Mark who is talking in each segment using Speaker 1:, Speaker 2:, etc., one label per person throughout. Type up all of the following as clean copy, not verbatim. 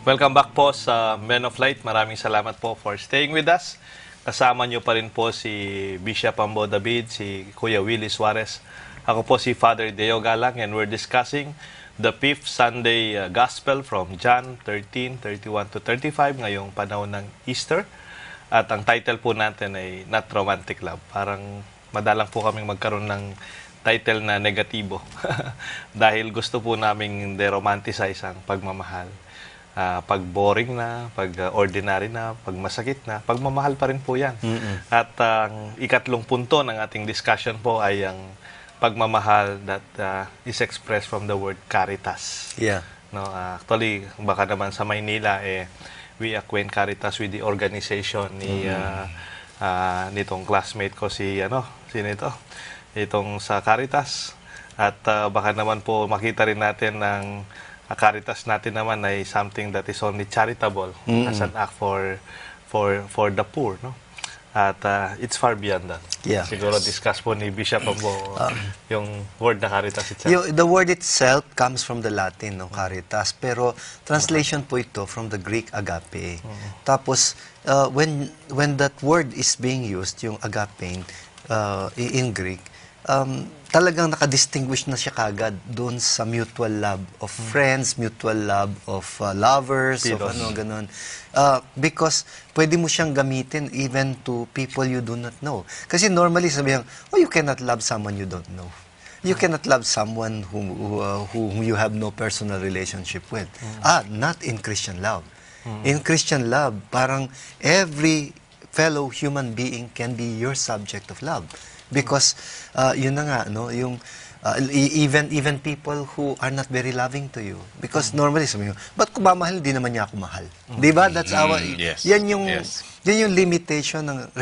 Speaker 1: Welcome back po sa Men of Light. Maraming salamat po for staying with us. Kasama niyo pa rin po si Bishop Ambo David, si Kuya Willie Suarez. Ako po si Father Deo Galang and we're discussing the 5th Sunday Gospel from John 13:31 to 35 ngayong panahon ng Easter. At ang title po natin ay Not Romantic Love. Parang madalang po kaming magkaroon ng title na negatibo dahil gusto po naming de-romanticize ang pagmamahal. Pag boring na, pag ordinary na, pag masakit na, pagmamahal pa rin po yan. At ang ikatlong punto ng ating discussion po ay ang pagmamahal that is expressed from the word caritas.
Speaker 2: Yeah.
Speaker 1: No, actually, baka naman sa Maynila, we acquaint Caritas with the organization ni nitong classmate ko sino ito? Itong sa Caritas. At baka naman po makita rin natin ng Caritas natin naman ay something that is only charitable as an act for the poor, no? At it's far beyond that.
Speaker 2: Yeah.
Speaker 1: Siguro discuss po ni Bishop Ambo yung word na Caritas itself.
Speaker 2: The word itself comes from the Latin, no, caritas, pero translation po ito from the Greek agape. Tapos when that word is being used, yung agape in Greek, talagang nakadistinguish na siya kagad doon sa mutual love of friends, mutual love of lovers, of ganun. Because pwede mo siyang gamitin even to people you do not know. Kasi normally sabihan, you cannot love someone you don't know. You cannot love someone whom you have no personal relationship with. Not in Christian love. In Christian love, parang every fellow human being can be your subject of love. Because yun na nga, no, yung even people who are not very loving to you, because normally sabi mo, ba't ko ba mahal, hindi naman niya ako mahal, di ba? That's our yan yung limitation ng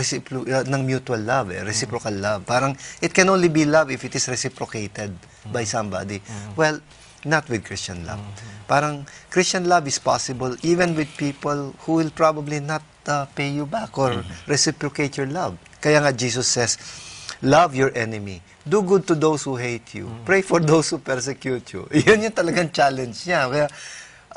Speaker 2: ng mutual love, reciprocal love. Parang it can only be love if it is reciprocated by somebody. Well, not with Christian love. Parang Christian love is possible even with people who will probably not pay you back or reciprocate your love. Kaya nga Jesus says, love your enemy. Do good to those who hate you. Pray for those who persecute you. Yun yung talagang challenge niya. Kaya,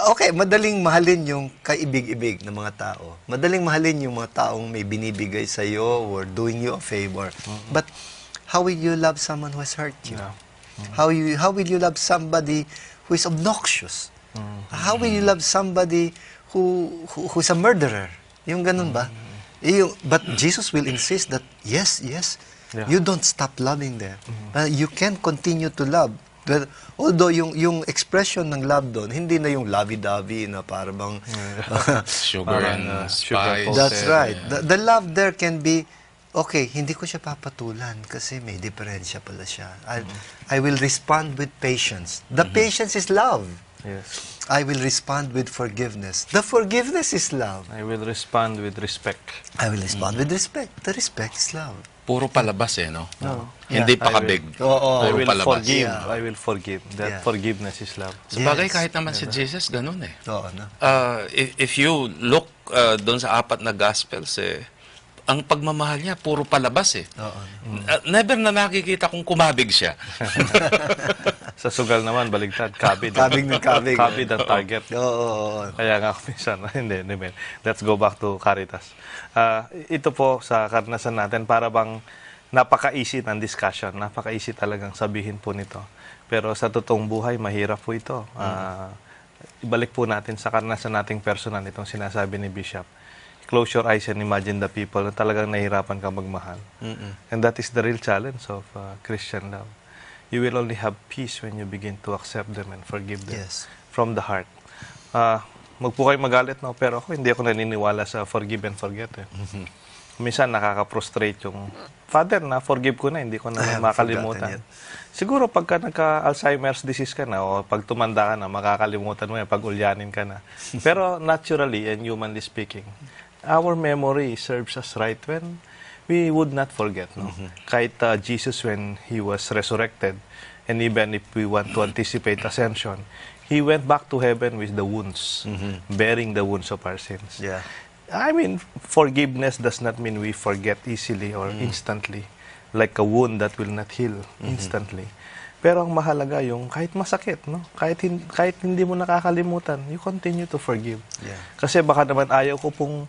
Speaker 2: okay, madaling mahalin yung kaibig-ibig ng mga tao. Madaling mahalin yung mga taong may binibigay sa iyo or doing you a favor. But how will you love someone who has hurt you? How will you love somebody who is obnoxious? How will you love somebody who's a murderer? Yung ganun ba? But Jesus will insist that yes, you don't stop loving them. You can continue to love. But although yung expression ng love doon, hindi na yung lovey-dovey na parang
Speaker 3: sugar and spice.
Speaker 2: That's right. The love there can be, okay, hindi ko siya papatulan kasi may diferensya pala siya. I will respond with patience. The patience is love.
Speaker 1: Yes.
Speaker 2: I will respond with forgiveness. The forgiveness is love.
Speaker 1: I will respond with respect.
Speaker 2: I will respond with respect. The respect is love.
Speaker 3: Puro palabas no?
Speaker 2: Yeah.
Speaker 3: Hindi pakabig.
Speaker 1: I
Speaker 3: Puro
Speaker 1: will
Speaker 3: palabas.
Speaker 1: forgive. I will forgive. That forgiveness is love.
Speaker 3: Sabagay kahit naman si Jesus ganun
Speaker 2: Oo, no?
Speaker 3: If you look doon sa apat na gospels ang pagmamahal niya puro palabas
Speaker 2: Oo.
Speaker 3: Never na nakikita kung kumabig siya.
Speaker 1: Sa sugal naman, baligtad. Kabid.
Speaker 2: Kabig ng kabig.
Speaker 1: Kabid ang target.
Speaker 2: Oo.
Speaker 1: Kaya nga ako minsan, hindi. Let's go back to Caritas. Ito po sa karanasan natin, para bang napaka-easy ng discussion. Napaka-easy talagang sabihin po nito. Pero sa totoong buhay, mahirap po ito. Ibalik po natin sa karanasan nating personal itong sinasabi ni Bishop. Close your eyes and imagine the people na talagang nahihirapan ka magmahal. And that is the real challenge of Christian love. You will only have peace when you begin to accept them and forgive them from the heart. Magpo kayo magalit, no? Pero ako, hindi ako naniniwala sa forgive and forget. Minsan, nakaka-frustrate yung, Father, na-forgive ko na, hindi ko na makalimutan. Siguro, pagka nagka-Alzheimer's disease ka na, o pag tumanda ka na, makakalimutan mo yan, pag ulyanin ka na. Pero naturally and humanly speaking, our memory serves us right when we would not forget. No? Kahit Jesus, when He was resurrected, and even if we want to anticipate ascension, He went back to heaven with the wounds, bearing the wounds of our sins.
Speaker 2: Yeah.
Speaker 1: I mean, forgiveness does not mean we forget easily or instantly, like a wound that will not heal instantly. Pero ang mahalaga yung kahit masakit, no? Kahit hindi mo nakakalimutan, you continue to forgive.
Speaker 2: Yeah.
Speaker 1: Kasi baka naman ayaw ko pong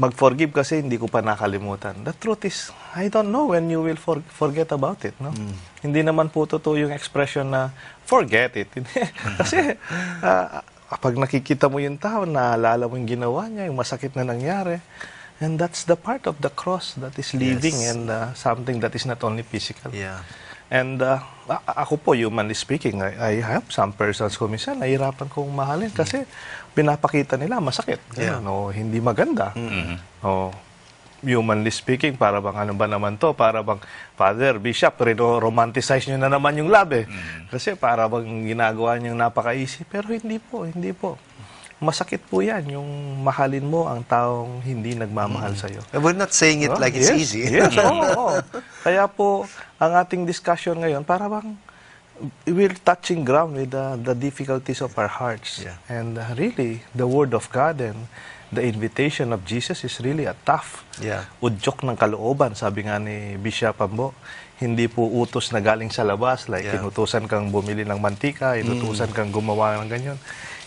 Speaker 1: mag-forgive kasi hindi ko pa nakalimutan. The truth is, I don't know when you will forget about it, no? Hindi naman po totoo yung expression na forget it. Kasi pag nakikita mo yung tao, naalala mo yung ginawa niya, yung masakit na nangyari. And that's the part of the cross that is living
Speaker 2: Yes.
Speaker 1: and something that is not only physical.
Speaker 2: Yeah.
Speaker 1: And ako po, humanly speaking, I have some persons kung minsan nahihirapan kong mahalin kasi pinapakita nila masakit.
Speaker 2: Yeah.
Speaker 1: No, hindi maganda. O, humanly speaking, para bang ano ba naman to? Para bang, Father, Bishop, romanticize nyo na naman yung love eh. Kasi para bang ginagawa nyo napaka-easy. Pero hindi po, hindi po. Masakit po yan, yung mahalin mo ang taong hindi nagmamahal sa'yo.
Speaker 2: We're not saying it
Speaker 1: Oh,
Speaker 2: like it's
Speaker 1: yes,
Speaker 2: easy.
Speaker 1: Yes, oo. Kaya po, ang ating discussion ngayon, para bang we're touching ground with the difficulties of our hearts.
Speaker 2: Yeah.
Speaker 1: And really, the Word of God and the invitation of Jesus is really a tough
Speaker 2: Yeah.
Speaker 1: udyok ng kalooban, sabi nga ni Bishop Ambo. Hindi po utos na galing sa labas, like
Speaker 2: Yeah.
Speaker 1: inutusan kang bumili ng mantika, inutusan kang gumawa ng ganyan.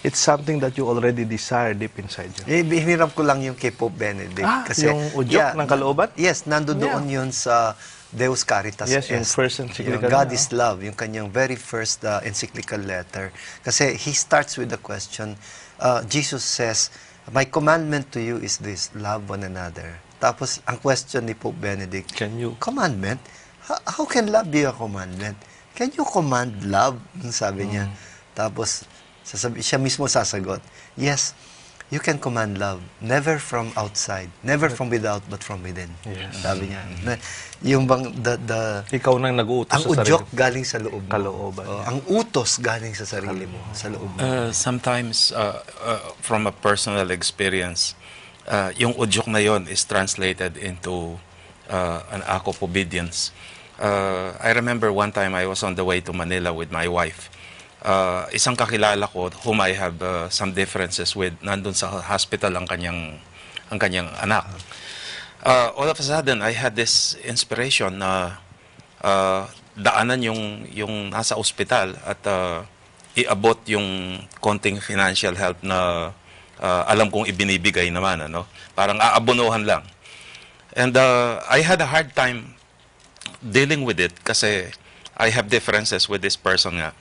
Speaker 1: It's something that you already desire deep inside you.
Speaker 2: Hiniram ko lang yung kay Pope Benedict.
Speaker 1: Yung udyok ng kalooban?
Speaker 2: Yes, nando doon yun sa Deus Caritas
Speaker 1: Yes, yung
Speaker 2: Est.
Speaker 1: first encyclical
Speaker 2: Yung God
Speaker 1: niya,
Speaker 2: is Love, yung kanyang very first encyclical letter. Kasi he starts with the question, Jesus says, my commandment to you is this, love one another. Tapos, ang question ni Pope Benedict,
Speaker 1: Can you-
Speaker 2: commandment? How can love be a commandment? Can you command love? Sabi niya. Tapos, siya mismo sasagot, yes, you can command love, never from outside, never from without, but from within.
Speaker 1: Yes.
Speaker 2: Sabi niya. Yung bang,
Speaker 1: Ikaw nang nag-uutos
Speaker 2: ang
Speaker 1: sa sarili
Speaker 2: udyok
Speaker 1: mo.
Speaker 2: galing sa loob mo.
Speaker 1: Kalooban,
Speaker 2: Oh, ang utos galing sa sarili mo, sa loob mo.
Speaker 3: Sometimes, from a personal experience, yung udyok na yon is translated into an act of obedience. I remember one time I was on the way to Manila with my wife. Isang kakilala ko whom I have some differences with, nandun sa hospital ang kanyang anak. All of a sudden, I had this inspiration na daanan yung nasa ospital at iabot yung konting financial help na alam kong ibinibigay naman, ano? Parang aabonohan lang. And I had a hard time dealing with it kasi I have differences with this person nga.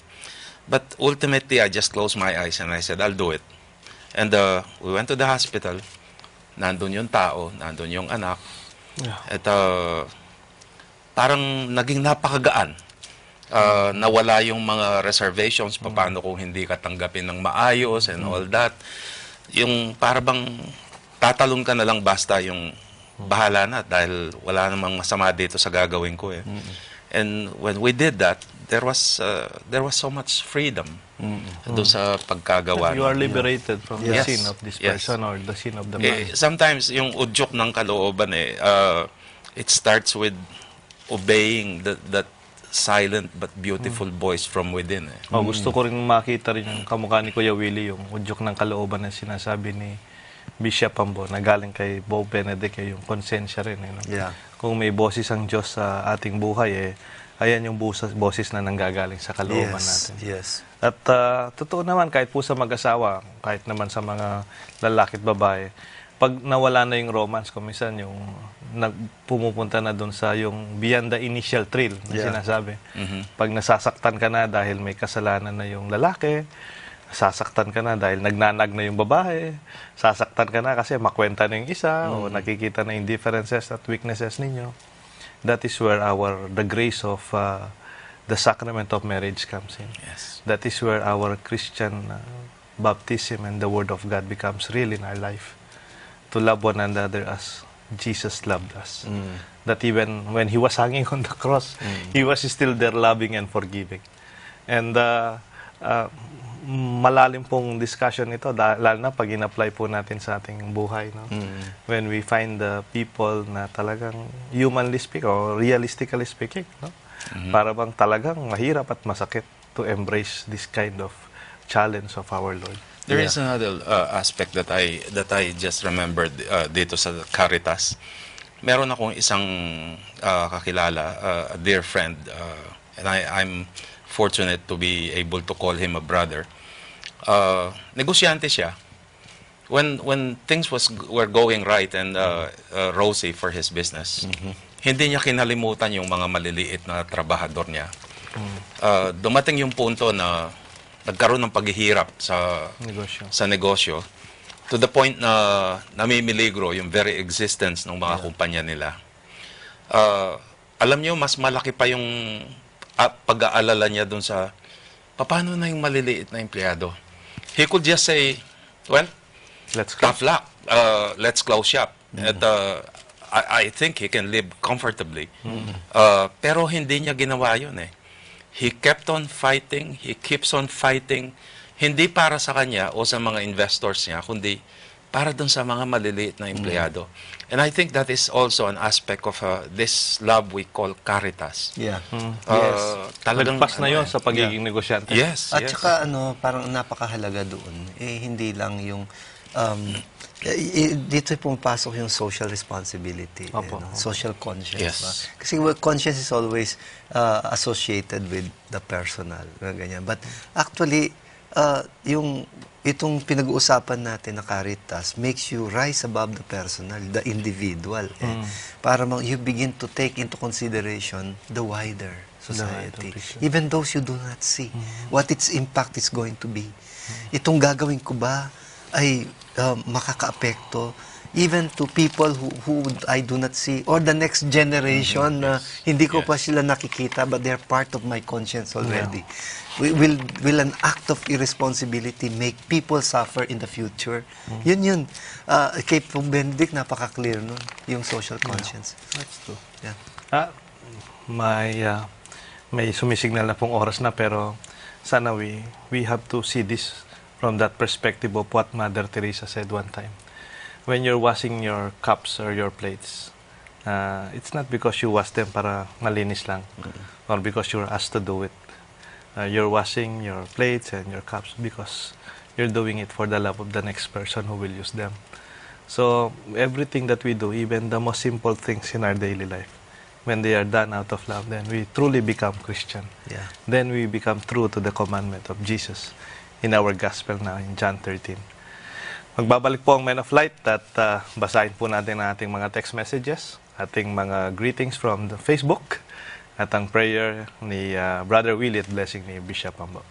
Speaker 3: But ultimately, I just closed my eyes and I said, I'll do it. And we went to the hospital. Nandun yung tao, nandun yung anak.
Speaker 1: Yeah.
Speaker 3: At parang naging napakagaan. Nawala yung mga reservations, paano kung hindi ka tanggapin ng maayos and all that. Yung parang tatalon ka na lang basta yung bahala na dahil wala namang masama dito sa gagawin ko eh. And when we did that, there was so much freedom doon sa pagkagawa.
Speaker 1: You are liberated from the
Speaker 3: Yes.
Speaker 1: sin of this
Speaker 3: Yes.
Speaker 1: person or the sin of the man.
Speaker 3: Sometimes yung udyok ng kalooban it starts with obeying that silent but beautiful voice from within.
Speaker 1: Gusto ko rin makita rin yung kamukha ni Kuya Willie, yung udyok ng kalooban na sinasabi ni Bishop Ambo na galing kay Pope Benedict, yung konsensya rin. No?
Speaker 2: Yeah.
Speaker 1: Kung may boses ang Diyos sa ating buhay, ayan yung boses na nanggagaling sa kalooban natin.
Speaker 2: Yes.
Speaker 1: At totoo naman, kahit po sa mag-asawa, kahit naman sa mga lalaki at babae, pag nawala na yung romance, kung minsan yung pumupunta na doon sa yung beyond the initial thrill na
Speaker 2: Yeah.
Speaker 1: sinasabi. Pag nasasaktan ka na dahil may kasalanan na yung lalaki, sasaktan ka na dahil nagnanag na yung babae, sasaktan ka na kasi makwenta na yung isa o nakikita na yung differences at weaknesses ninyo. That is where the grace of the sacrament of marriage comes in.
Speaker 3: Yes.
Speaker 1: That is where our Christian baptism and the Word of God becomes real in our life. To love one another as Jesus loved us. That even when He was hanging on the cross, He was still there loving and forgiving. And malalim pong discussion ito, lalo na pag in-apply po natin sa ating buhay. No? When we find the people na talagang humanly speaking or realistically speaking, no? Para bang talagang mahirap at masakit to embrace this kind of challenge of our Lord.
Speaker 3: There is another aspect that I just remembered dito sa Caritas. Meron akong isang kakilala, a dear friend, and I'm fortunate to be able to call him a brother. Negosyante siya. When things were going right and rosy for his business, hindi niya kinalimutan yung mga maliliit na trabahador niya. Dumating yung punto na nagkaroon ng paghihirap
Speaker 1: Negosyo.
Speaker 3: sa negosyo to the point na namimiligro yung very existence ng mga kumpanya nila. Alam niyo, mas malaki pa yung pag-aalala niya dun sa paano na yung maliliit na empleyado. He could just say, well,
Speaker 1: Let's go.
Speaker 3: tough luck. Let's close shop. At I think he can live comfortably. Pero hindi niya ginawa yun eh. He kept on fighting. He keeps on fighting. Hindi para sa kanya o sa mga investors niya, kundi para dun sa mga maliliit na empleyado. And I think that is also an aspect of this love we call caritas.
Speaker 2: Yeah.
Speaker 3: Talagang
Speaker 1: Nagpas na yun
Speaker 3: ano
Speaker 1: sa pagiging negosyante.
Speaker 3: Yes,
Speaker 2: At
Speaker 3: yes.
Speaker 2: saka parang napakahalaga doon, hindi lang yung dito pumapasok yung social responsibility,
Speaker 1: Opo.
Speaker 2: social conscience.
Speaker 3: Yes.
Speaker 2: Ba? Kasi conscience is always associated with the personal, ganyan. But actually, itong pinag-uusapan natin na Caritas makes you rise above the personal, the individual. Para you begin to take into consideration the wider society.
Speaker 1: picture.
Speaker 2: Even those you do not see. What its impact is going to be. Itong gagawin ko ba ay makakaapekto even to people who I do not see, or the next generation na hindi ko pa sila nakikita, but they're part of my conscience already. Will an act of irresponsibility make people suffer in the future? Yun. Kay Pope Benedict, napaka-clear nun, yung social conscience.
Speaker 1: That's true.
Speaker 2: Yeah.
Speaker 1: May sumisignal na pong oras na, pero sana we have to see this from that perspective of what Mother Teresa said one time. When you're washing your cups or your plates, it's not because you wash them para malinis lang, or because you're asked to do it. You're washing your plates and your cups because you're doing it for the love of the next person who will use them. So everything that we do, even the most simple things in our daily life, when they are done out of love, then we truly become Christian.
Speaker 2: Yeah.
Speaker 1: Then we become true to the commandment of Jesus in our gospel now in John 13. Magbabalik po ang Men of Light at basahin po natin ang ating mga text messages, ating mga greetings from the Facebook, at ang prayer ni Brother Willie at blessing ni Bishop Ambo.